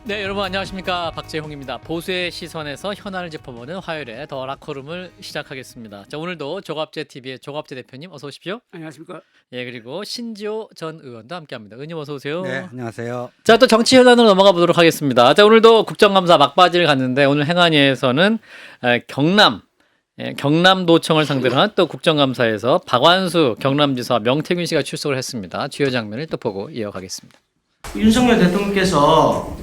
네, 여러분 안녕하십니까. 박재홍입니다. 보수의 시선에서 현안을 짚어보는 화요일에 더 라커룸을 시작하겠습니다. 자, 오늘도 조갑제TV의 조갑제 대표님 어서 오십시오. 안녕하십니까. 예, 그리고 신지호 전 의원도 함께합니다. 의원님 어서 오세요. 네, 안녕하세요. 자, 또 정치 현안으로 넘어가 보도록 하겠습니다. 자, 오늘도 국정감사 막바지를 갔는데 오늘 행안위에서는 경남도청을 상대로 한 또 국정감사에서 박완수 경남지사 명태균 씨가 출석을 했습니다. 주요 장면을 또 보고 이어가겠습니다. 윤석열 대통령께서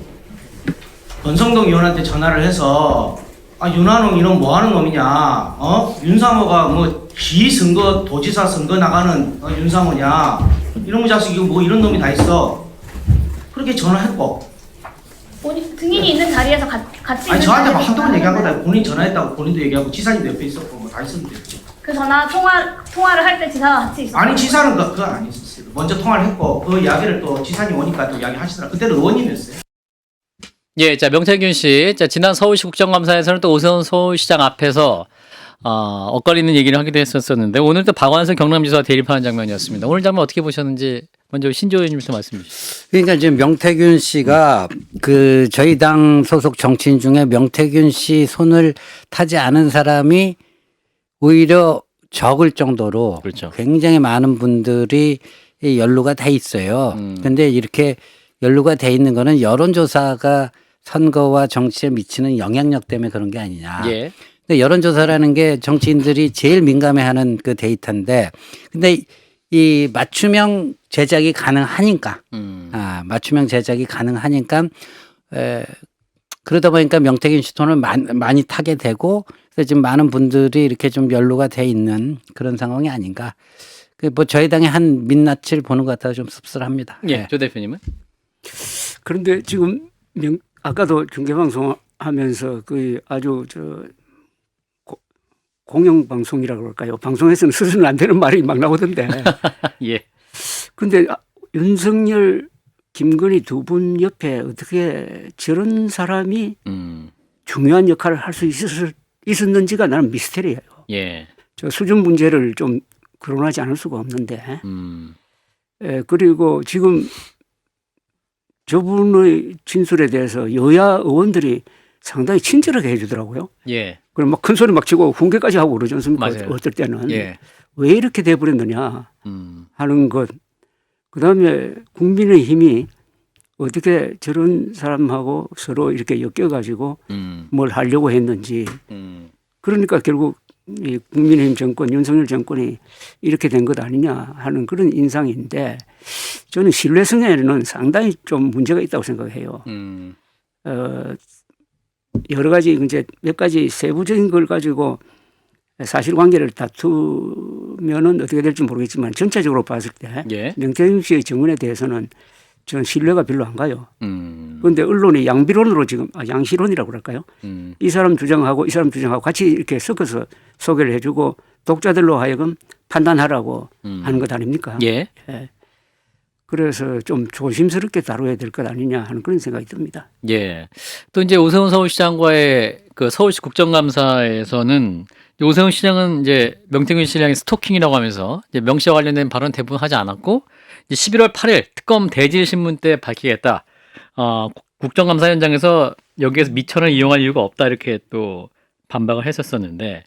권성동 의원한테 전화를 해서 윤한홍 이놈 뭐하는 놈이냐, 윤상호가 지 선거 도지사 선거 나가는 윤상호냐, 이놈의 자식 이거 뭐 이런 놈이 다 있어. 그렇게 전화했고. 본인 증인이 있는 자리에서 같이 아니 있는 저한테 자리에서 한두 번 얘기한 거다. 전화를 본인 전화했다고 본인도 얘기하고 지사님도 옆에 있었고 뭐 다 있었는데. 그 통화를 할 때 지사가 같이 있었어요. 아니 지사는 그건 아니었어요. 먼저 통화를 했고 그 이야기를 또 지사님 오니까 또 이야기하시더라. 그때는 의원님이었어요. 예, 자 명태균 씨, 자 지난 서울시 국정감사에서는 또 오세훈 서울시장 앞에서 엇갈리는 얘기를 하기도 했었는데 오늘 또 박완수 경남지사와 대립하는 장면이었습니다. 오늘 장면 어떻게 보셨는지 먼저 신지호 의원님부터 말씀해 주시죠. 그러니까 지금 명태균 씨가 그 저희 당 소속 정치인 중에 명태균 씨 손을 타지 않은 사람이 오히려 적을 정도로 그렇죠. 굉장히 많은 분들이 연루가 돼 있어요. 그런데 이렇게 연루가 돼 있는 거는 여론조사가 선거와 정치에 미치는 영향력 때문에 그런 게 아니냐. 예. 근데 여론조사라는 게 정치인들이 제일 민감해하는 그 데이터인데, 근데 이 맞춤형 제작이 가능하니까, 맞춤형 제작이 가능하니까, 그러다 보니까 명태균 씨 톤을 많이 타게 되고, 그래서 지금 많은 분들이 이렇게 좀 연루가 돼 있는 그런 상황이 아닌가. 뭐 저희 당의 한 민낯을 보는 것 같아서 좀 씁쓸합니다. 예, 조 대표님은? 그런데 지금 아까도 중계방송 하면서 그 아주 공영방송이라고 그럴까요? 방송에서는 쓰서는 안 되는 말이 막 나오던데. 예. 그런데 윤석열, 김건희 두 분 옆에 어떻게 저런 사람이 중요한 역할을 할 수 있었는지가 나는 미스테리예요. 예. 저 수준 문제를 좀 거론하지 않을 수가 없는데. 그리고 지금 저분의 진술에 대해서 여야 의원들이 상당히 친절하게 해주더라고요. 예. 그럼 막 큰 소리 막 치고 훈계까지 하고 그러지 않습니까? 맞아요. 어떨 때는. 예. 왜 이렇게 돼버렸느냐 하는 것. 그 다음에 국민의힘이 어떻게 저런 사람하고 서로 이렇게 엮여가지고 뭘 하려고 했는지. 그러니까 결국 이 국민의힘 정권, 윤석열 정권이 이렇게 된 것 아니냐 하는 그런 인상인데 저는 신뢰성에는 상당히 좀 문제가 있다고 생각해요. 여러 가지 이제 몇 가지 세부적인 걸 가지고 사실관계를 다투면은 어떻게 될지 모르겠지만 전체적으로 봤을 때 예. 명태균 씨의 증언에 대해서는 저는 신뢰가 별로 안 가요. 그런데 언론이 양비론으로 지금 양시론이라고 그럴까요? 이 사람 주장하고 이 사람 주장하고 같이 이렇게 섞어서 소개를 해주고 독자들로 하여금 판단하라고 하는 것 아닙니까? 예. 예. 그래서 좀 조심스럽게 다뤄야 될 것 아니냐 하는 그런 생각이 듭니다. 예. 또 이제 오세훈 서울시장과의 그 서울시 국정감사에서는 오세훈 시장은 이제 명태균 시장의 스토킹이라고 하면서 이제 명 씨와 관련된 발언 대부분 하지 않았고 이제 11월 8일 특검 대질 신문 때 밝히겠다. 국정감사 현장에서 여기에서 미천을 이용할 이유가 없다 이렇게 또 반박을 했었었는데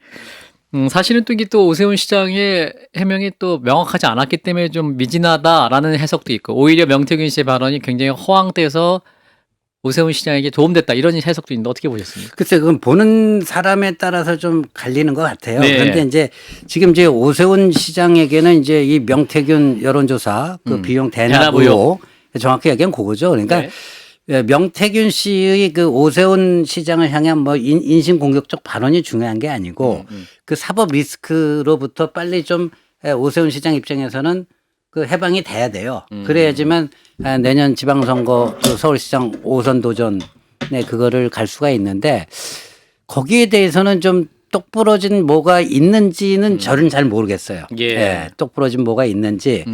사실은 또 이게 또 오세훈 시장의 해명이 또 명확하지 않았기 때문에 좀 미진하다라는 해석도 있고 오히려 명태균 씨의 발언이 굉장히 허황돼서 오세훈 시장에게 도움됐다 이런 해석도 있는데 어떻게 보셨습니까? 글쎄, 그건 보는 사람에 따라서 좀 갈리는 것 같아요. 네. 그런데 이제 지금 이제 오세훈 시장에게는 이제 이 명태균 여론조사 그 비용 대납 의혹 정확히 얘기하면 그거죠. 그러니까 네. 명태균 씨의 그 오세훈 시장을 향한 뭐 인신 공격적 발언이 중요한 게 아니고 그 사법 리스크로부터 빨리 좀 오세훈 시장 입장에서는 그 해방이 돼야 돼요. 그래야지만 내년 지방선거 그 서울시장 5선 도전에 그거를 갈 수가 있는데 거기에 대해서는 좀 똑부러진 뭐가 있는지는 저는 잘 모르겠어요. 예. 똑부러진 뭐가 있는지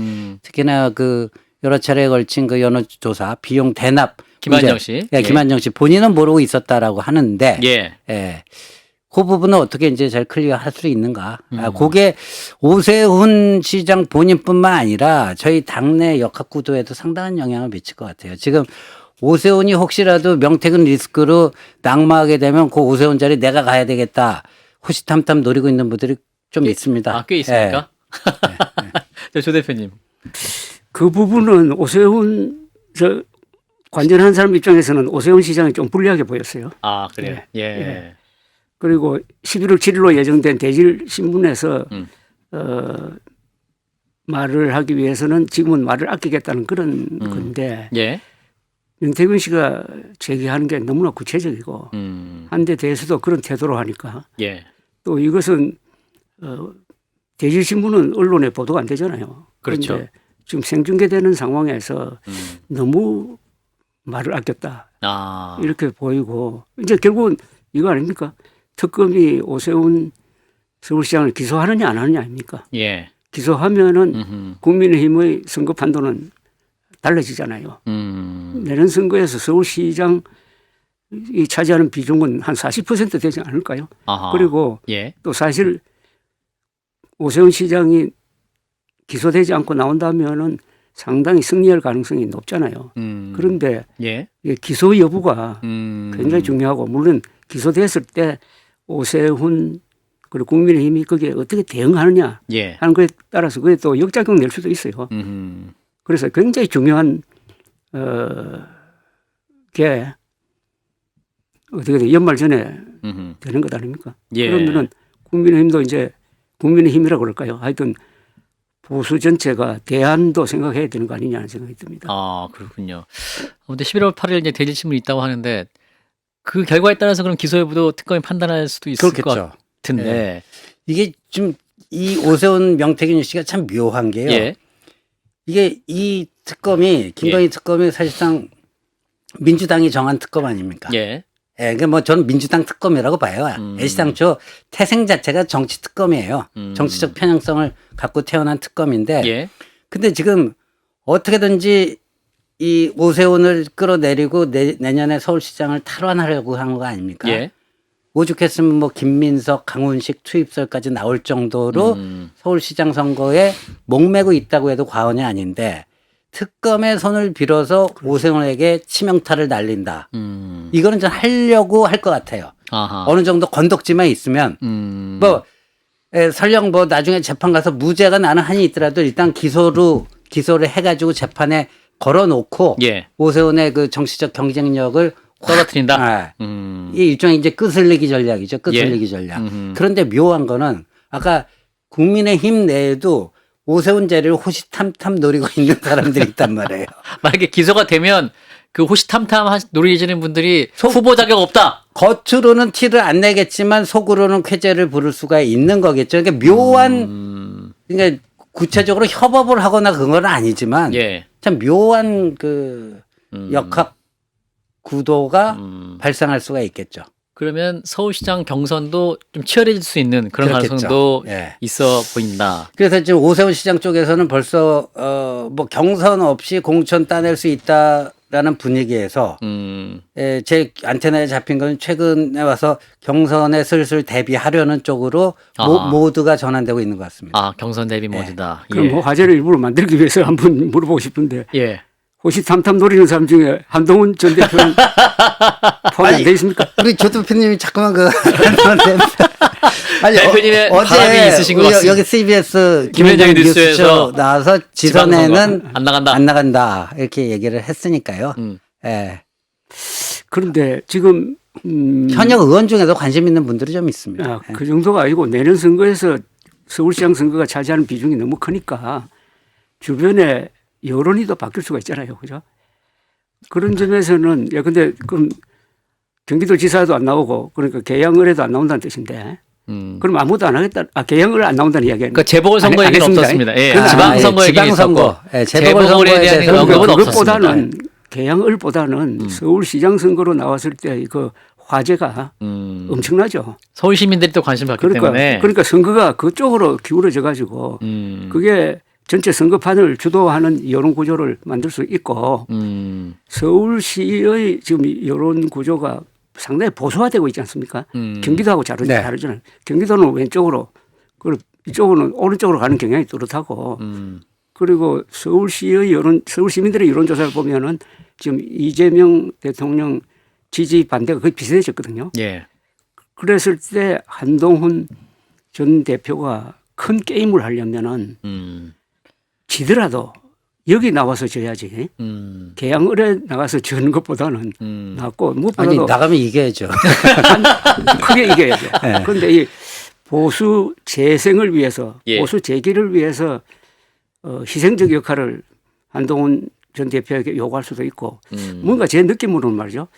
특히나 그 여러 차례에 걸친 그 여론조사 비용 대납 김한정 씨. 예, 김한정 씨 본인은 모르고 있었다라고 하는데 예. 그 부분은 어떻게 이제 잘 클리어할 수 있는가? 그게 오세훈 시장 본인뿐만 아니라 저희 당내 역학 구도에도 상당한 영향을 미칠 것 같아요. 지금 오세훈이 혹시라도 명태균 리스크로 낙마하게 되면 그 오세훈 자리 내가 가야 되겠다. 호시탐탐 노리고 있는 분들이 좀 있습니다. 아, 꽤 있습니까? 조 대표님. 그 부분은 오세훈 관전한 사람 입장에서는 오세훈 시장이 좀 불리하게 보였어요. 아, 그래요? 예. 예. 그리고 11월 7일로 예정된 대질 신문에서 말을 하기 위해서는 지금은 말을 아끼겠다는 그런 건데 예. 명태균 씨가 제기하는 게 너무나 구체적이고 한 데 대해서도 그런 태도로 하니까 예. 또 이것은 대질 신문은 언론에 보도가 안 되잖아요. 그렇죠. 그런데 지금 생중계되는 상황에서 너무 말을 아꼈다 아. 이렇게 보이고 이제 결국은 이거 아닙니까? 특검이 오세훈 서울시장을 기소하느냐 안 하느냐 아닙니까? 예. 기소하면은 국민의힘의 선거 판도는 달라지잖아요. 내년 선거에서 서울시장이 차지하는 비중은 한 40% 되지 않을까요? 아하. 그리고 예. 또 사실 오세훈 시장이 기소되지 않고 나온다면은 상당히 승리할 가능성이 높잖아요. 그런데 예. 이게 기소 여부가 굉장히 중요하고 물론 기소됐을 때 오세훈 그리고 국민의힘이 거기에 어떻게 대응하느냐 예. 하는 것에 따라서 그게 또 역작용 낼 수도 있어요. 그래서 굉장히 중요한 게 어떻게 돼 연말 전에 되는 것 아닙니까? 예. 그러면은 국민의힘도 이제 국민의힘이라고 그럴까요? 하여튼 보수 전체가 대안도 생각해야 되는 거 아니냐는 생각이 듭니다. 아, 그렇군요. 근데 11월 8일 이제 대질 신문이 있다고 하는데 그 결과에 따라서 그럼 기소 여부도 특검이 판단할 수도 있을 것 그렇겠죠. 같은데. 네. 이게 좀 이 오세훈 명태균 씨가 참 묘한 게요. 예. 이게 이 특검이 김건희 특검이 사실상 민주당이 정한 특검 아닙니까? 예. 예, 그러니까 뭐 저는 민주당 특검이라고 봐요. 애시당초 태생 자체가 정치 특검이에요. 정치적 편향성을 갖고 태어난 특검인데. 예. 근데 지금 어떻게든지 이 오세훈을 끌어내리고 내년에 서울시장을 탈환하려고 한 거 아닙니까? 예. 오죽했으면 뭐 김민석, 강훈식 투입설까지 나올 정도로 서울시장 선거에 목매고 있다고 해도 과언이 아닌데 특검의 손을 빌어서 오세훈에게 치명타를 날린다. 이거는 좀 하려고 할 것 같아요. 아하. 어느 정도 건덕지만 있으면 뭐 설령 뭐 나중에 재판 가서 무죄가 나는 한이 있더라도 일단 기소를 해가지고 재판에 걸어놓고 예. 오세훈의 그 정치적 경쟁력을 떨어뜨린다. 이 일종의 이제 끄슬리기 전략이죠. 끄슬리기 예. 전략. 그런데 묘한 거는 아까 국민의힘 내에도 오세훈 자리를 호시탐탐 노리고 있는 사람들이 있단 말이에요. 만약에 기소가 되면 그 호시탐탐 노리시는 분들이 후보 자격 없다. 겉으로는 티를 안 내겠지만 속으로는 쾌재를 부를 수가 있는 거겠죠. 그러니까 묘한 그러니까 구체적으로 협업을 하거나 그런 건 아니지만 예. 참 묘한 그 역학 구도가 발생할 수가 있겠죠. 그러면 서울시장 경선도 좀 치열해질 수 있는 그런 그렇겠죠. 가능성도 예. 있어 보인다. 그래서 지금 오세훈 시장 쪽에서는 벌써 뭐 경선 없이 공천 따낼 수 있다라는 분위기에서 제 안테나에 잡힌 건 최근에 와서 경선에 슬슬 대비하려는 쪽으로 모두가 전환되고 있는 것 같습니다. 아, 경선 대비 모드다. 그럼 예. 뭐 화제를 일부러 만들기 위해서 한번 물어보고 싶은데 예. 호시탐탐 노리는 사람 중에 한동훈 전 대표는 포함이 안 돼 있습니까? 우리 조 대표님이 자꾸만 그 대표님의 바람이 있으신 것 우리 같습니다. 여기 CBS 김현정 김현정 뉴스에서 뉴스쇼 나와서 지선에는 안 나간다. 안 나간다 이렇게 얘기를 했으니까요. 예. 그런데 지금 현역 의원 중에도 관심 있는 분들이 좀 있습니다. 예. 그 정도가 아니고 내년 선거에서 서울시장 선거가 차지하는 비중이 너무 크니까 주변에 여론이 더 바뀔 수가 있잖아요. 그죠? 그런 점에서는, 야, 근데 그럼 경기도 지사도 안 나오고 그러니까 계양을해도 안 나온다는 뜻인데 그럼 아무도 안 하겠다. 재보궐 안 나온다는 이야기는. 그러니까 재보궐선거 안 얘기는 했습니다. 없었습니다. 예. 그러나 지방선거 얘기는 지방선거. 있었고 예, 재보궐에 대한 재보궐선거에 언급은 대해서는 없었습니다. 그것보다는 계양을보다는 서울시장 선거로 나왔을 때 그 화제가 엄청나죠. 서울 시민들이 또 관심 받기 때문에 그러니까 선거가 그쪽으로 기울어져 가지고 그게 전체 선거판을 주도하는 여론 구조를 만들 수 있고 서울시의 지금 여론 구조가 상당히 보수화되고 있지 않습니까? 경기도하고 다르잖아요. 경기도는 왼쪽으로 그리고 이쪽으로는 오른쪽으로 가는 경향이 뚜렷하고 그리고 서울 시민들의 여론조사를 보면은 지금 이재명 대통령 지지 반대가 거의 비슷해졌거든요. 예. 그랬을 때 한동훈 전 대표가 큰 게임을 하려면은 지더라도 여기 나와서 져야지. 개항을에 나가서 지는 것보다는 낫고 아니 무엇보다도 나가면 이겨야죠. 크게 이겨야죠. 그런데 이 보수 재생을 위해서 예. 보수 재기를 위해서 희생적 역할을 한동훈 전 대표에게 요구할 수도 있고 뭔가 제 느낌으로는 말이죠.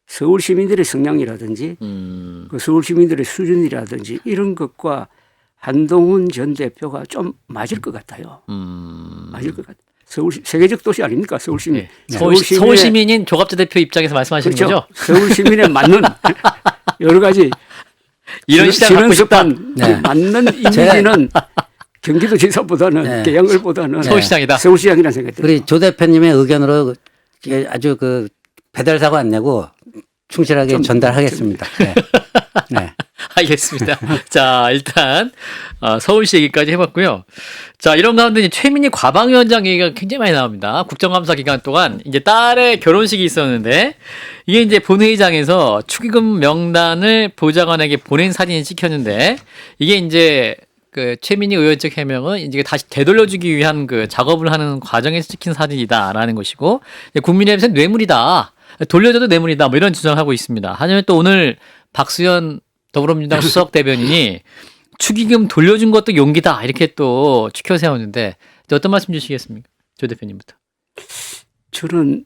서울 시민들의 성향이라든지 그 서울 시민들의 수준이라든지 이런 것과 한동훈 전 대표가 좀 맞을 것 같아요. 맞을 것 같아요. 서울 세계적 도시 아닙니까? 서울 시민. 예. 서울 시민인 조갑재 대표 입장에서 말씀하시는 그렇죠. 거죠? 서울 시민에 맞는 여러 가지 이런 시장 갖고 싶다. 네. 맞는 이미지는 경기도지사보다는 네. 개항을보다는 서울시장이다. 서울시장이라는 생각이 들어요. 우리 조 대표님의 의견으로 아주 그 배달 사고 안 내고 충실하게 전달하겠습니다. 네. 네. 알겠습니다. 자, 일단 서울시 얘기까지 해봤고요. 자, 이런 가운데 이제 최민희 과방위원장 얘기가 굉장히 많이 나옵니다. 국정감사 기간 동안 이제 딸의 결혼식이 있었는데 이게 이제 본회의장에서 축의금 명단을 보좌관에게 보낸 사진이 찍혔는데 이게 이제 그 최민희 의원 측 해명은 이제 다시 되돌려주기 위한 그 작업을 하는 과정에서 찍힌 사진이다라는 것이고 국민의힘에서는 뇌물이다. 돌려줘도 뇌물이다. 뭐 이런 주장을 하고 있습니다. 하지만 또 오늘 박수현 더불어민주당 수석 대변인이 축의금 돌려준 것도 용기다. 이렇게 또 추켜 세웠는데 어떤 말씀 주시겠습니까? 조 대표님부터. 저는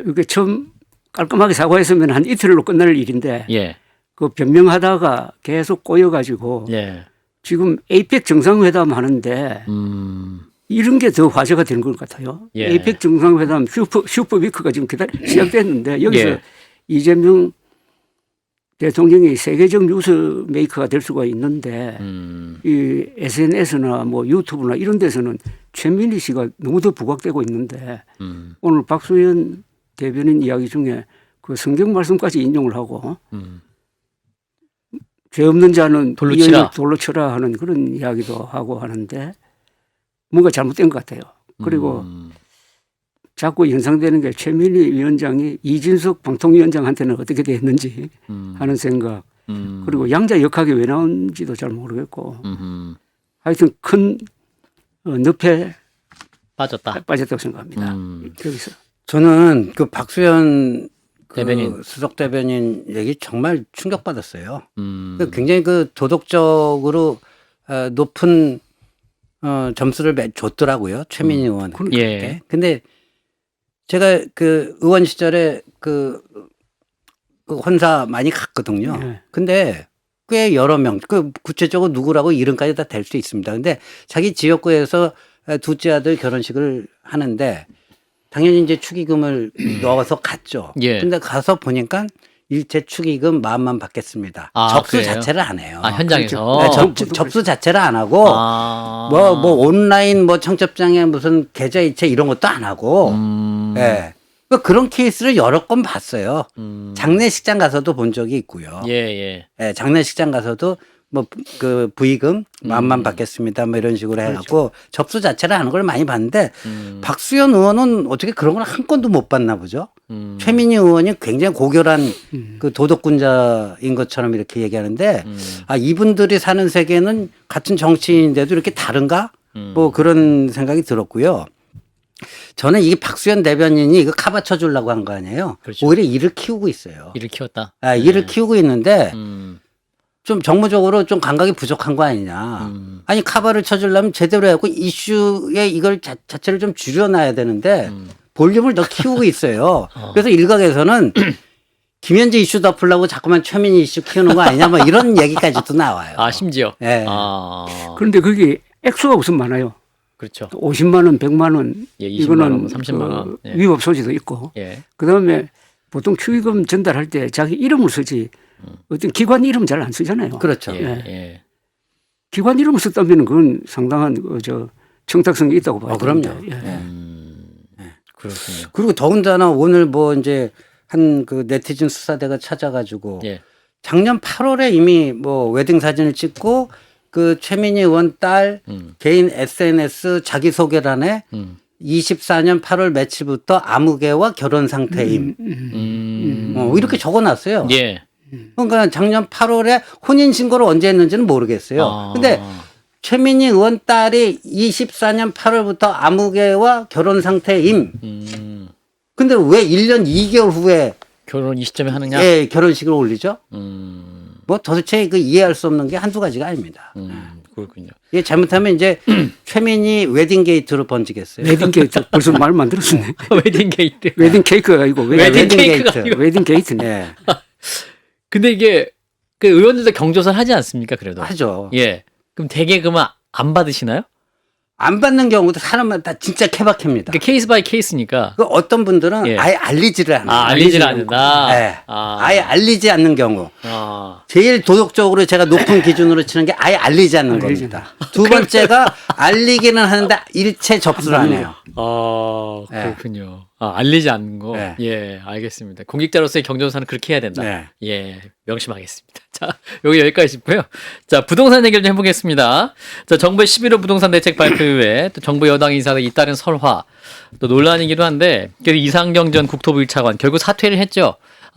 이게 처음 깔끔하게 사과했으면 한 이틀로 끝날 일인데 예. 그 변명하다가 계속 꼬여가지고 예. 지금 에이펙 정상회담 하는데 이런 게 더 화제가 되는 것 같아요. 예. 에이펙 정상회담 슈퍼위크가 지금 시작됐는데 여기서 예. 이재명 대통령이 세계적 뉴스 메이커가 될 수가 있는데 이 SNS나 뭐 유튜브나 이런 데서는 최민희 씨가 너무 더 부각되고 있는데 오늘 박수현 대변인 이야기 중에 그 성경 말씀까지 인용을 하고 죄 없는 자는 돌로 이 여인을 치라. 돌로 쳐라 하는 그런 이야기도 하고 하는데 뭔가 잘못된 것 같아요. 그리고 자꾸 연상되는 게 최민희 위원장이 이진석 방통위원장한테는 어떻게 됐는지 하는 생각. 그리고 양자 역학이 왜 나온지도 잘 모르겠고. 하여튼 큰 늪에 빠졌다. 빠졌다고 생각합니다. 여기서. 저는 그 박수현 그 대변인. 수석 대변인 얘기 정말 충격받았어요. 그 굉장히 그 도덕적으로 높은 점수를 줬더라고요. 최민희 의원. 예. 근데 제가 그 의원 시절에 그 혼사 많이 갔거든요. 네. 근데 꽤 여러 명, 그 구체적으로 누구라고 이름까지 다 될 수 있습니다. 근데 자기 지역구에서 둘째 아들 결혼식을 하는데 당연히 이제 축의금을 넣어서 갔죠. 예. 근데 가서 보니까 일체 축의금 마음만 받겠습니다. 아, 접수 그래요? 자체를 안 해요. 아, 현장에서. 네, 접수 자체를 안 하고 아. 뭐 온라인 뭐 청첩장에 무슨 계좌 이체 이런 것도 안 하고 예. 뭐 그런 케이스를 여러 건 봤어요. 장례식장 가서도 본 적이 있고요. 예, 예. 예, 장례식장 가서도 뭐 그 부의금 마음만 받겠습니다. 뭐 이런 식으로 해갖고 접수 자체를 하는 걸 많이 봤는데 박수현 의원은 어떻게 그런 걸 한 건도 못 봤나 보죠. 최민희 의원이 굉장히 고결한 그 도덕군자인 것처럼 이렇게 얘기하는데 아 이분들이 사는 세계는 같은 정치인인데도 이렇게 다른가? 뭐 그런 생각이 들었고요. 저는 이게 박수현 대변인이 이거 카바쳐 주려고 한 거 아니에요. 그렇죠. 오히려 일을 키우고 있어요. 일을 키웠다. 아, 일을 키우고 있는데 음. 좀 정무적으로 좀 감각이 부족한 거 아니냐. 아니 카바를 쳐주려면 제대로 해갖고 이슈에 이걸 자체를 좀 줄여놔야 되는데 볼륨을 더 키우고 있어요. 그래서 일각에서는 김현재 이슈 덮으려고 자꾸만 최민희 이슈 키우는 거 아니냐 뭐 이런 얘기까지도 나와요. 아, 심지어. 예. 아. 그런데 거기 액수가 우선 많아요. 그렇죠. 50만 원, 100만 원. 예, 20만 이거는 원, 30만 원. 예. 위법 소지도 있고. 예. 그다음에 보통 축의금 전달할 때 자기 이름을 쓰지 어떤 기관 이름 잘 안 쓰잖아요. 그렇죠. 예. 예. 예. 기관 이름을 썼다면 그건 상당한 청탁성이 있다고 봐요. 그럼요. 예. 그렇군요. 그리고 더군다나 오늘 뭐 이제 한 그 네티즌 수사대가 찾아가지고 예. 작년 8월에 이미 뭐 웨딩 사진을 찍고 그 최민희 의원 딸 개인 SNS 자기소개란에 24년 8월 며칠부터 아무개와 결혼 상태임. 이렇게 적어놨어요. 예. 그러니까 작년 8월에 혼인 신고를 언제 했는지는 모르겠어요. 근데 최민희 의원 딸이 24년 8월부터 아무개와 결혼 상태임. 근데 왜 1년 2개월 후에 결혼 이 시점에 하느냐? 예, 결혼식을 올리죠? 뭐 도대체 그 이해할 수 없는 게 한두 가지가 아닙니다. 그렇군요. 이게 잘못하면 이제 최민희 웨딩 게이트로 번지겠어요. 웨딩 게이트 벌써 말 만들었네. 웨딩 게이트. 웨딩 케이크가 아니고 웨딩 케이크가 게이트. 아니고. 웨딩 게이트네. 예, 근데 이게 그 의원들도 경조사를 하지 않습니까? 그래도. 하죠. 예. 그럼 대개 그러면 안 받으시나요? 안 받는 경우도 사람마다 진짜 케바케입니다. 그 케이스 바이 케이스니까. 그 어떤 분들은 예. 아예 알리지를 않아요. 알리지를 않는다. 네. 아예 알리지 않는 경우. 아. 제일 도덕적으로 제가 높은 기준으로 치는 게 아예 알리지 않는 알리지 겁니다. 두 번째가 알리기는 하는데 일체 접수를 안 해요. 아, 그렇군요. 알리지 않는 거. 네. 예, 알겠습니다. 공직자로서의 경조사는 그렇게 해야 된다. 네. 예, 명심하겠습니다. 자, 여기 여기까지 싶고요. 자, 부동산 얘기를 좀 해보겠습니다. 자, 정부의 11호 부동산 대책 발표 이후에 또 정부 여당 인사들 잇따른 설화, 또 논란이기도 한데, 그래도 이상경 전 국토부 1차관 결국 사퇴를 했죠.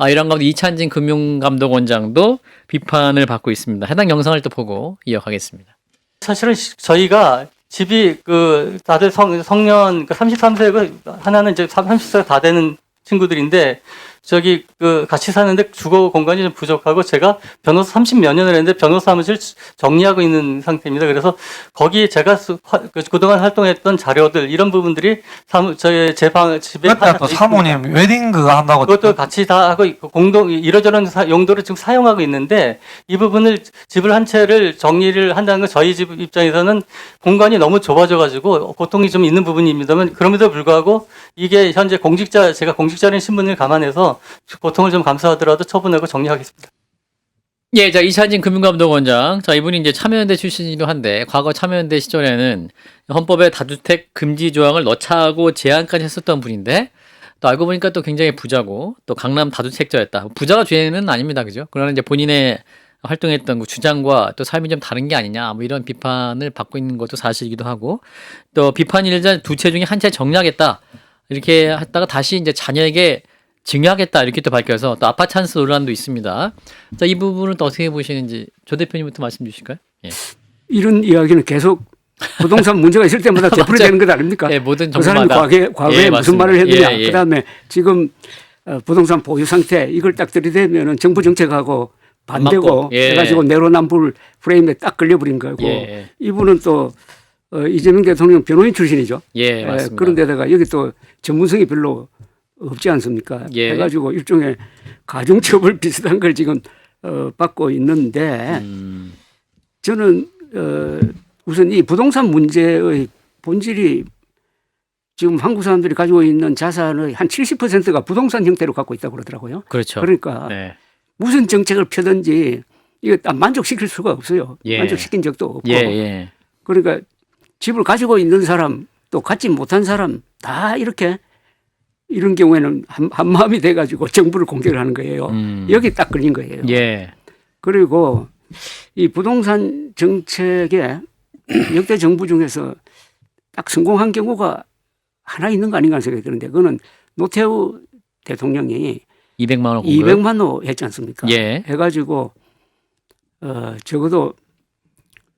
이런 가운데 이찬진 금융감독원장도 비판을 받고 있습니다. 해당 영상을 또 보고 이어가겠습니다. 사실은 저희가 집이 다들 성년 33세고 하나는 이제 30세가 다 되는 친구들인데 같이 사는데 주거 공간이 좀 부족하고 제가 변호사 30몇 년을 했는데 변호사 사무실 정리하고 있는 상태입니다. 그래서 거기 제가 그동안 활동했던 자료들 이런 부분들이 저희 제 집에 그때 또 사모님 웨딩 그거 한다고 그것도 같이 다 하고 공동 이러저런 용도를 지금 사용하고 있는데 이 부분을 집을 한 채를 정리를 한다는 건 저희 집 입장에서는 공간이 너무 좁아져가지고 고통이 좀 있는 부분입니다만 그럼에도 불구하고 이게 현재 제가 공직자라는 신분을 감안해서 고통을 좀 감수하더라도 처분하고 정리하겠습니다. 예, 자, 이찬진 금융감독원장. 자, 이분이 이제 참여연대 출신이기도 한데, 과거 참여연대 시절에는 헌법에 다주택 금지 조항을 넣자고 제안까지 했었던 분인데, 또 알고 보니까 또 굉장히 부자고, 또 강남 다주택자였다. 부자가 죄는 아닙니다. 그죠? 그러나 이제 본인의 활동했던 그 주장과 또 삶이 좀 다른 게 아니냐, 뭐 이런 비판을 받고 있는 것도 사실이기도 하고, 또 비판이 일자 두 채 중에 한 채 정리하겠다. 이렇게 했다가 다시 이제 자녀에게 증여하겠다 이렇게 또 밝혀서 또 아파 찬스 논란도 있습니다. 자, 이 부분은 또 어떻게 보시는지 조 대표님부터 말씀 주실까요? 예. 이런 이야기는 계속 부동산 문제가 있을 때마다 되풀이되는 것 아닙니까? 예, 모든 그 사람이 정부마다. 과거에 예, 무슨 맞습니다. 말을 했느냐. 예, 예. 그다음에 지금 부동산 보유 상태 이걸 딱 들이대면은 정부 정책하고 반대고 맞고, 예. 해가지고 내로남불 프레임에 딱 걸려버린 거고 예. 이분은 또 이재명 대통령 변호인 출신이죠. 예, 맞습니다. 그런데다가 여기 또 전문성이 별로 없지 않습니까? 예. 해가지고 일종의 가중처벌 비슷한 걸 지금 받고 있는데 저는 우선 이 부동산 문제의 본질이 지금 한국 사람들이 가지고 있는 자산의 한 70%가 부동산 형태로 갖고 있다고 그러더라고요. 그렇죠. 그러니까 네. 무슨 정책을 펴든지 이거 딱 만족시킬 수가 없어요. 예. 만족시킨 적도 없고. 예. 그러니까 집을 가지고 있는 사람 또 갖지 못한 사람 다 이렇게 이런 경우에는 한 마음이 돼가지고 정부를 공격을 하는 거예요. 여기 딱 걸린 거예요. 예. 그리고 이 부동산 정책에 역대 정부 중에서 딱 성공한 경우가 하나 있는 거 아닌가 생각이 드는데 그거는 노태우 대통령이 200만 원 공급. 200만 원 했지 않습니까? 예. 해가지고 적어도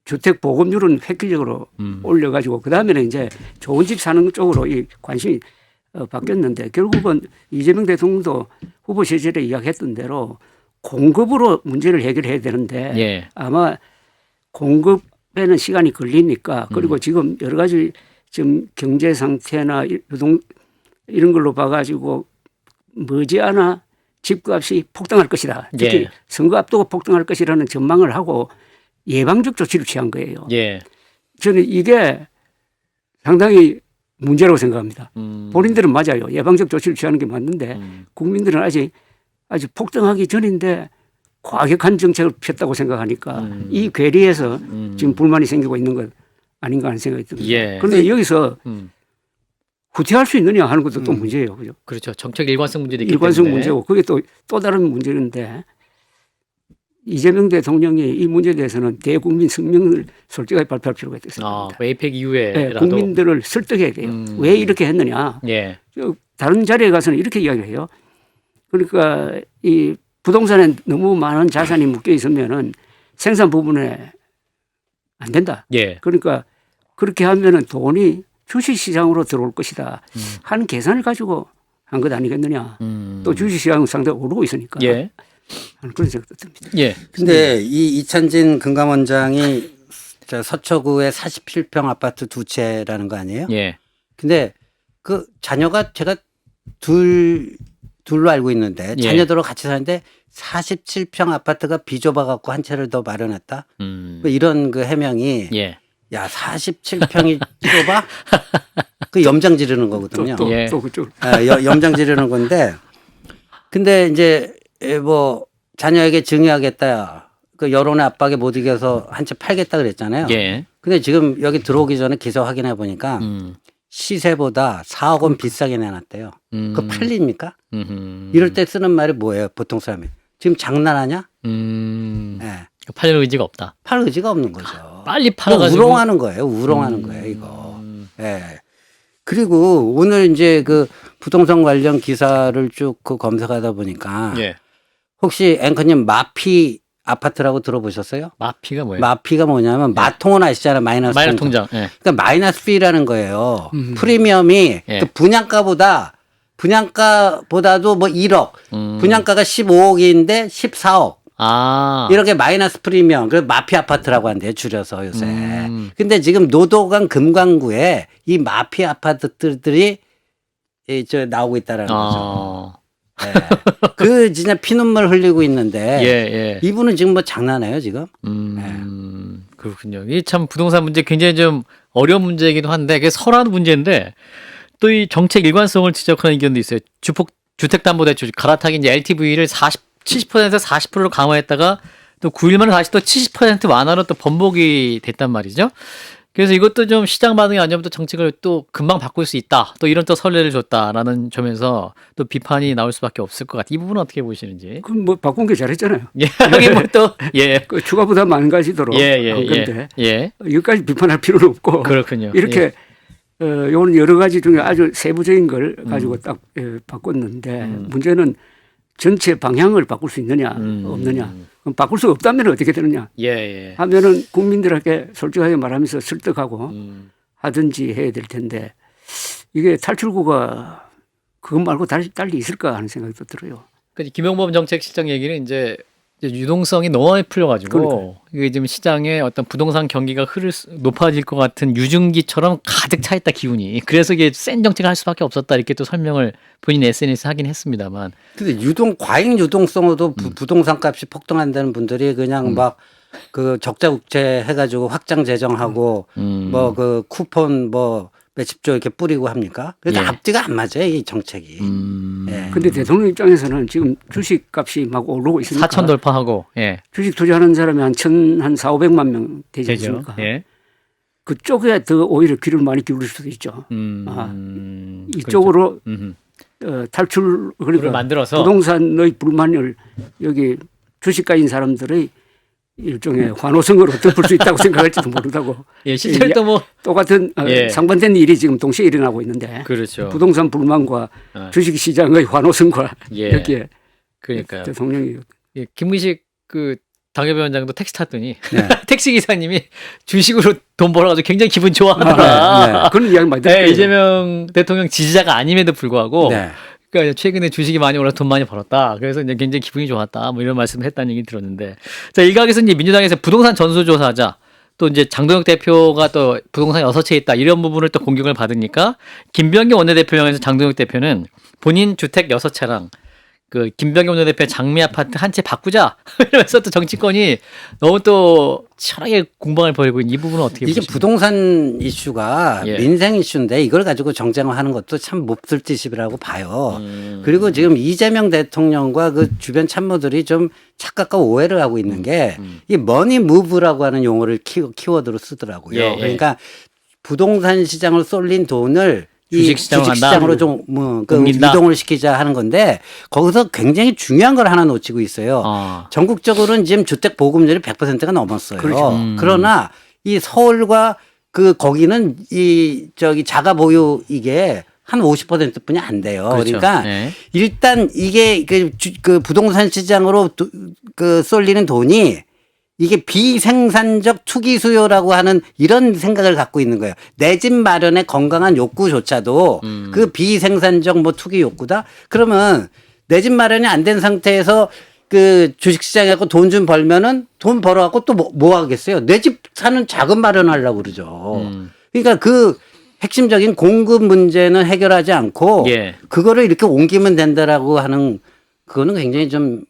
주택 보급률은 획기적으로 올려가지고 그 다음에는 이제 좋은 집 사는 쪽으로 이 관심이 바뀌었는데 결국은 이재명 대통령도 후보 시절에 이야기했던 대로 공급으로 문제를 해결해야 되는데 예. 아마 공급에는 시간이 걸리니까 그리고 지금 여러 가지 지금 경제 상태나 이런 걸로 봐가지고 머지않아 집값이 폭등할 것이다. 특히 예. 선거 앞두고 폭등할 것이라는 전망을 하고 예방적 조치를 취한 거예요. 예. 저는 이게 상당히 문제라고 생각합니다. 본인들은 맞아요. 예방적 조치를 취하는 게 맞는데 국민들은 아직 폭등하기 전인데 과격한 정책을 폈다고 생각하니까 이 괴리에서 지금 불만이 생기고 있는 것 아닌가 하는 생각이 듭니다. 예. 그런데 여기서 후퇴할 수 있느냐 하는 것도 또 문제예요. 그죠? 그렇죠. 정책 일관성 문제도 있기 일관성 때문에. 문제고 그게 또 다른 문제인데 이재명 대통령이 이 문제에 대해서는 대국민 성명을 솔직하게 발표할 필요가 있다고 생각합니다. 웨이팩 예, 이후에라도. 국민들을 설득해야 돼요. 왜 이렇게 했느냐. 예. 다른 자리에 가서는 이렇게 이야기를 해요. 그러니까 이 부동산에 너무 많은 자산이 묶여 있으면은 생산 부분에 안 된다. 예. 그러니까 그렇게 하면은 돈이 주식시장으로 들어올 것이다 하는 계산을 가지고 한 것 아니겠느냐. 또 주식시장은 상당히 오르고 있으니까 예. 하는 그런 생각도 듭니다. 예. 근데 이 이찬진 금감원장이 저 서초구에 47평 아파트 두 채라는 거 아니에요? 예. 근데 그 자녀가 제가 둘로 알고 있는데 예. 자녀들하고 같이 사는데 47평 아파트가 비좁아 갖고 한 채를 더 마련했다. 뭐 이런 그 해명이 예. 야 47평이 좁아? 그 염장 지르는 거거든요. 예. 또 그쪽 염장 지르는 건데 근데 이제 뭐 자녀에게 증여하겠다. 그 여론의 압박에 못 이겨서 한 채 팔겠다 그랬잖아요. 예. 근데 지금 여기 들어오기 전에 기사 확인해 보니까 시세보다 4억 원 비싸게 내놨대요. 그거 팔립니까? 이럴 때 쓰는 말이 뭐예요? 보통 사람이. 지금 장난하냐? 네. 팔릴 의지가 없다. 팔 의지가 없는 거죠. 빨리 그거 팔아가지고. 우롱하는 거예요. 우롱하는 거예요, 이거. 예. 그리고 오늘 이제 그 부동산 관련 기사를 쭉 그 검색하다 보니까 예. 혹시 앵커님 마피 아파트라고 들어보셨어요? 마피가 뭐예요? 마피가 뭐냐면 마통은 아시잖아요. 마이너스 마이너스 통장. 통장. 예. 그러니까 마이너스 피라는 거예요. 프리미엄이 예. 그 분양가보다도 뭐 1억, 분양가가 15억인데 14억. 아. 이렇게 마이너스 프리미엄, 그 마피 아파트라고 한대요, 줄여서 요새. 근데 지금 노도강 금강구에 이 마피 아파트들이 저 나오고 있다라는 거죠. 네. 그 진짜 피눈물 흘리고 있는데 예, 예. 이분은 지금 뭐 장난해요, 지금? 그렇군요. 이 참 부동산 문제 굉장히 좀 어려운 문제이기도 한데 그게 설화도 문제인데 또 이 정책 일관성을 지적하는 의견도 있어요. 주택담보대출 갈아타기 이제 LTV를 70%에서 40%로 강화했다가 또 9일 만에 다시 또 70% 완화로 또 번복이 됐단 말이죠. 그래서 이것도 좀 시장 반응이 아니면 또 정책을 또 금방 바꿀 수 있다. 또 이런 또 선례를 줬다라는 점에서 또 비판이 나올 수밖에 없을 것 같아요. 이 부분은 어떻게 보시는지. 그럼 뭐 바꾼 게 잘했잖아요. 예, 여기 뭐 또, 예. 그 추가 부담 안 가지도록 예, 예, 한 건데 예. 여기까지 비판할 필요는 없고 그렇군요. 이렇게 요런 여러 가지 중에 아주 세부적인 걸 가지고 딱 바꿨는데 문제는 전체 방향을 바꿀 수 있느냐 없느냐. 그럼 바꿀 수 없다면 어떻게 되느냐 예, 예. 하면은 국민들에게 솔직하게 말하면서 설득하고 하든지 해야 될 텐데 이게 탈출구가 그것 말고 달리 있을까 하는 생각도 들어요. 김용범 정책실장 얘기는 이제 유동성이 너무 많이 풀려가지고 이게 지금 시장에 어떤 부동산 경기가 높아질 것 같은 유증기처럼 가득 차 있다 기운이. 그래서 이게 센 정책을 할 수밖에 없었다 이렇게 또 설명을 본인 SNS에 하긴 했습니다만. 근데 과잉 유동성으로도 부동산 값이 폭등한다는 분들이 그냥 막 그 적자 국채 해가지고 확장 재정하고 뭐 그 쿠폰 뭐 몇십 조 이렇게 뿌리고 합니까? 그래서 예. 앞뒤가 안 맞아요, 이 정책이. 예. 근데 대통령 입장에서는 지금 주식 값이 막 오르고 있으니까 4천 돌파하고, 예. 주식 투자하는 사람이 한 4,500만 명 되지 되죠. 않습니까? 예. 그쪽에 더 오히려 귀를 많이 기울일 수도 있죠. 이쪽으로 탈출 불을 그러니까 만들어서 부동산의 불만을 여기 주식 가진 사람들의 일종의 환호성으로 덮을 수 있다고 생각할지도 모르다고. 예, 실제로 또 뭐 똑같은 예. 상반된 일이 지금 동시에 일어나고 있는데 그렇죠. 부동산 불만과 주식 시장의 환호성과 예. 여기에 그러니까요. 대통령이 예, 김문식 그 당협위원장도 택시 탔더니 네. 택시 기사님이 주식으로 돈 벌어가지고 굉장히 기분 좋아하더라. 그런 이야기 많이 네, 들었어요. 이재명 대통령 지지자가 아님에도 불구하고 네. 그러니까 최근에 주식이 많이 올라 돈 많이 벌었다. 그래서 이제 굉장히 기분이 좋았다. 뭐 이런 말씀을 했다는 얘기 들었는데, 자 일각에서 이제 민주당에서 부동산 전수조사하자. 또 이제 장동혁 대표가 또 부동산 6채 있다. 이런 부분을 또 공격을 받으니까 김병기 원내대표령에서 장동혁 대표는 본인 주택 6채랑 그 김병기 원내대표의 장미 아파트 한 채 바꾸자. 이러면서 또 정치권이 너무 또 치열하게 공방을 벌이고 있는 이 부분은 어떻게 이게 보십니까? 부동산 이슈가 예. 민생 이슈인데 이걸 가지고 정쟁을 하는 것도 참 몹쓸 짓이라고 봐요. 그리고 지금 이재명 대통령과 그 주변 참모들이 좀 착각과 오해를 하고 있는 게 이 머니 무브라고 하는 용어를 키워드로 쓰더라고요. 예, 예. 그러니까 부동산 시장을 쏠린 돈을 주식시장으로 간다? 주식시장으로 좀그 옮긴다? 이동을 시키자 하는 건데 거기서 굉장히 중요한 걸 하나 놓치고 있어요. 전국적으로는 지금 주택 보급률이 100%가 넘었어요. 그렇죠. 그러나 이 서울과 그 거기는 이 저기 자가 보유 이게 한 50%뿐이 안 돼요. 그렇죠. 그러니까 네. 일단 이게 그 부동산 시장으로 그 쏠리는 돈이 이게 비생산적 투기 수요라고 하는 이런 생각을 갖고 있는 거예요. 내 집 마련의 건강한 욕구조차도 그 비생산적 뭐 투기 욕구다? 그러면 내 집 마련이 안 된 상태에서 그 주식시장에 갖고 돈 좀 벌면은 돈 벌어갖고 또 뭐 하겠어요? 내 집 사는 자금 마련하려고 그러죠. 그러니까 그 핵심적인 공급 문제는 해결하지 않고 예. 그거를 이렇게 옮기면 된다라고 하는 그거는 굉장히 좀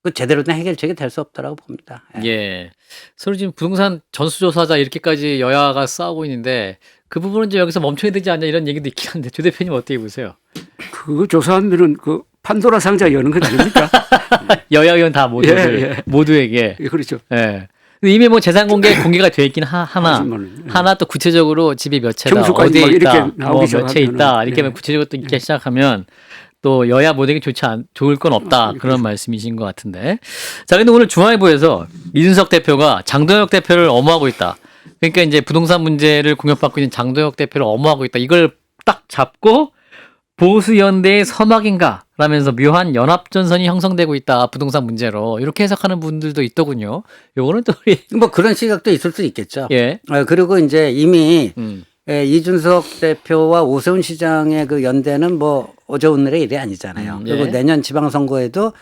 그 제대로 된 해결책이 될 수 없다라고 봅니다. 예. 서로 지금 부동산 전수조사자 이렇게까지 여야가 싸우고 있는데 그 부분은 이제 여기서 멈춰야 되지 않냐 이런 얘기도 있긴 한데 조 대표님 어떻게 보세요? 그거 조사하면은 그 판도라 상자 여는 것 아닙니까? 여야 의원 다 모두들, 예. 모두에게. 예, 그렇죠. 예. 이미 뭐 재산 공개가 돼 있긴 하나 하지만은, 또 구체적으로 집이 몇 채다 점수까지 어디에 막 이렇게 있다 나오기 뭐 몇 채 시작하면은, 있다 이렇게 예. 구체적으로 또 있기 시작하면 또 여야 모두에게 좋을 건 없다 그런 말씀이신 것 같은데 자 근데 오늘 중앙일보에서 이준석 대표가 장동혁 대표를 엄호하고 있다 그러니까 이제 부동산 문제를 공격받고 있는 장동혁 대표를 엄호하고 있다 이걸 딱 잡고 보수연대의 서막인가 라면서 묘한 연합전선이 형성되고 있다 부동산 문제로 이렇게 해석하는 분들도 있더군요. 요거는 또 우리 뭐 그런 시각도 있을 수 있겠죠. 예. 그리고 이제 이미 이준석 대표와 오세훈 시장의 그 연대는 뭐 어제 오늘의 일이 아니잖아요. 그리고 예. 내년 지방선거에도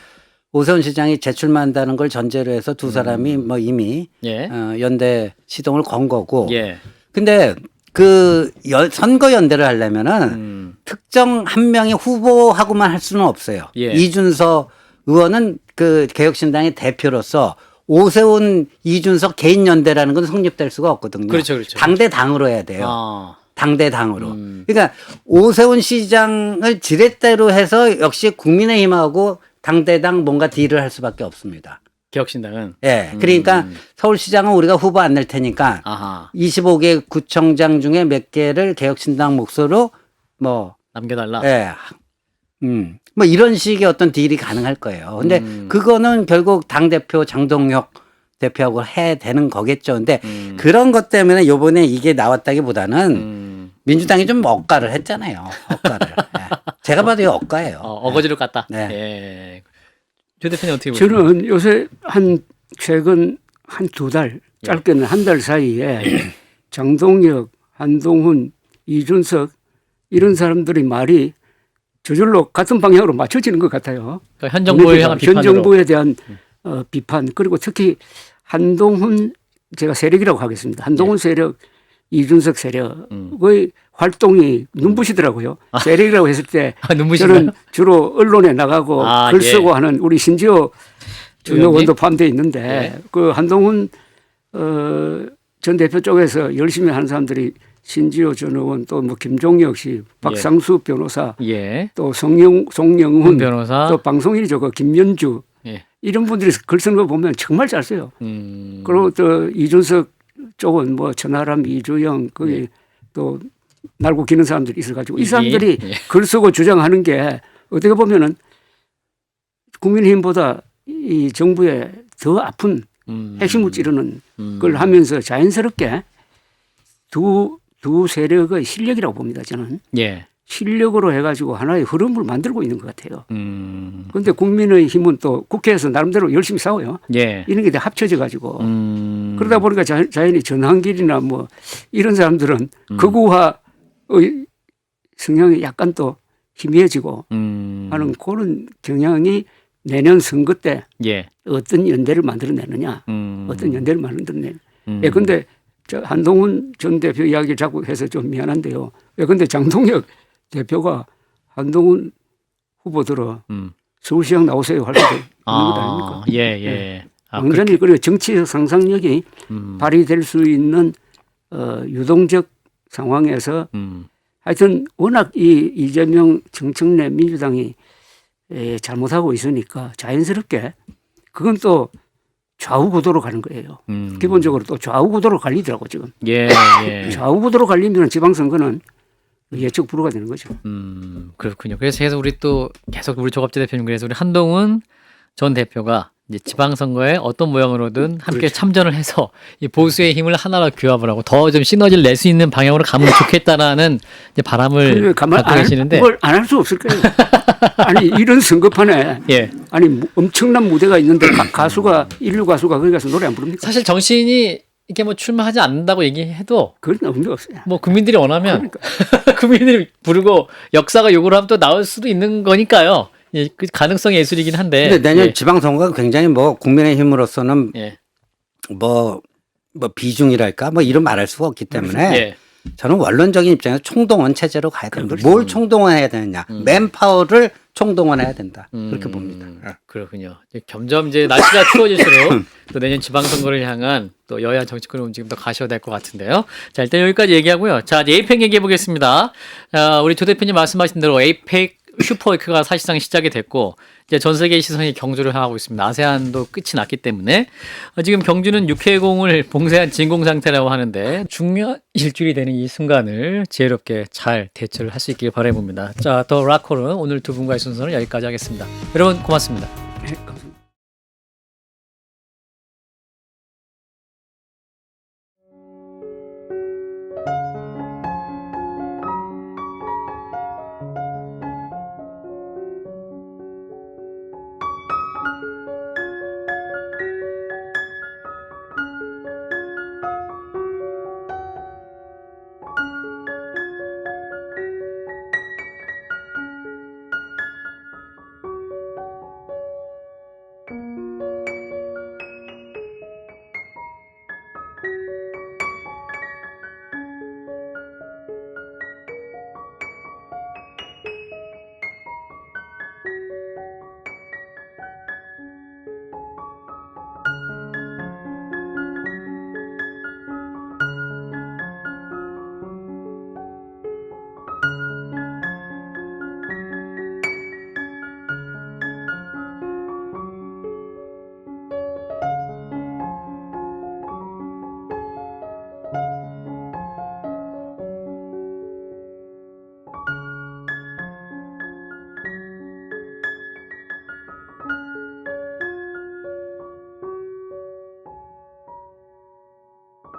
오세훈 시장이 재출마한다는 걸 전제로 해서 두 사람이 뭐 이미 예. 연대 시동을 건 거고. 예. 근데 그 선거 연대를 하려면은 특정 한 명의 후보하고만 할 수는 없어요. 예. 이준석 의원은 그 개혁신당의 대표로서 오세훈, 이준석 개인 연대라는 건 성립될 수가 없거든요. 그렇죠, 그렇죠. 당대 당으로 해야 돼요. 아. 당대 당으로. 그러니까 오세훈 시장을 지렛대로 해서 역시 국민의힘하고 당대당 뭔가 딜을 할 수밖에 없습니다. 개혁신당은 예. 그러니까 서울시장은 우리가 후보 안 낼 테니까 아하 25개 구청장 중에 몇 개를 개혁신당 몫으로 뭐 남겨달라. 예. 뭐 이런 식의 어떤 딜이 가능할 거예요. 근데 그거는 결국 당대표 장동혁 대표하고 해야 되는 거겠죠. 근데 그런 것 때문에 요번에 이게 나왔다기보다는 민주당이 좀 억가를 했잖아요. 억가를. 예. 제가 봐도 이거 억가예요. 어거지로 갔다. 네. 예. 조 대표님 어떻게 보세요? 저는 요새 최근 한 두 달, 짧게는 한 달 사이에 장동혁, 한동훈, 이준석 이런 사람들의 말이 저절로 같은 방향으로 맞춰지는 것 같아요. 그러니까 현 정부에 향한 비판으로. 현 정부에 대한 비판 그리고 특히 한동훈 제가 세력이라고 하겠습니다. 한동훈 세력, 이준석 세력의 활동이 눈부시더라고요. 세력이라고 했을 때 눈부신가요? 저는 주로 언론에 나가고 글 쓰고 하는 우리 신지호 전 의원도 포함되어 있는데 그 한동훈 전 대표 쪽에서 열심히 하는 사람들이 신지호 전 의원 또 뭐 김종혁 씨, 박상수 변호사, 또 송영훈 변호사, 또 방송인이죠. 그 김연주 이런 분들이 글 쓰는 거 보면 정말 잘 써요. 그리고 또 이준석 쪽은 뭐 천하람, 이주영 거기 또 날고 기는 사람들이 있어가지고 이 사람들이 글 쓰고 주장하는 게 어떻게 보면은 국민의힘보다 이 정부에 더 아픈 핵심을 찌르는 걸 하면서 자연스럽게 두 세력의 실력이라고 봅니다. 저는 실력으로 해가지고 하나의 흐름을 만들고 있는 것 같아요. 그런데 국민의힘은 또 국회에서 나름대로 열심히 싸워요. 이런 게 다 합쳐져 가지고 그러다 보니까 자연히 전한길이나 뭐 이런 사람들은 극우화의 성향이 약간 또 희미해지고 하는 그런 경향이 내년 선거 때 어떤 연대를 만들어내느냐, 어떤 연대를 만들어내느냐. 그런데 한동훈 전 대표 이야기를 자꾸 해서 좀 미안한데요. 그런데 장동혁 대표가 한동훈 후보 들어 서울시장 나오세요 할 수도 있는 것 아닙니까? 완전히 그리고 정치적 상상력이 발휘될 수 있는 유동적 상황에서 하여튼 워낙 이재명 정청래 민주당이 잘못하고 있으니까 자연스럽게 그건 또 좌우 구도로 가는 거예요. 기본적으로 또 좌우 구도로 갈리더라고 지금. 좌우 구도로 갈리면 지방선거는 예측 불허가 되는 거죠. 그렇군요. 그래서 계속 우리 조갑재 대표님 그래서 우리 한동훈 전 대표가 이제 지방선거에 어떤 모양으로든 함께 그렇죠. 참전을 해서 이 보수의 힘을 하나로 규합을 하고 더 좀 시너지를 낼 수 있는 방향으로 가면 좋겠다라는 이제 바람을 가만 갖고 계시는데 그걸 안 할 수 없을 거예요. 아니 이런 선거판에 예. 아니 엄청난 무대가 있는데 가수가 인류 가수가 거기 가서 노래 안 부릅니까? 사실 정치인이 이렇게 뭐 출마하지 않는다고 얘기해도 그건 의미가 없어요. 뭐 국민들이 원하면 그러니까. 국민들이 부르고 역사가 요구를 하면 또 나올 수도 있는 거니까요. 예, 그 가능성이 예술이긴 한데. 근데 내년 예. 지방선거가 굉장히 뭐 국민의힘으로서는 예. 뭐 비중이랄까 뭐 이런 말할 수가 없기 때문에 예. 저는 원론적인 입장에서 총동원 체제로 가야 됩니다. 뭘 총동원해야 되느냐? 맨파워를 총동원해야 된다. 그렇게 봅니다. 그렇군요. 이제 점점 이제 날씨가 추워질수록 또 내년 지방선거를 향한 또 여야 정치권 움직임 더 가셔야 될 것 같은데요. 자, 일단 여기까지 얘기하고요. 자, 이제 에이펙 얘기해 보겠습니다. 우리 조 대표님 말씀하신 대로 에이펙 슈퍼위크가 사실상 시작이 됐고 이제 전 세계의 시선이 경주를 향하고 있습니다. 아세안도 끝이 났기 때문에 지금 경주는 육해공을 봉쇄한 진공 상태라고 하는데 중요한 일주일이 되는 이 순간을 지혜롭게 잘 대처를 할 수 있길 바라봅니다. 자, 더 락홀은 오늘 두 분과의 순서는 여기까지 하겠습니다. 여러분 고맙습니다. 네, 감사합니다.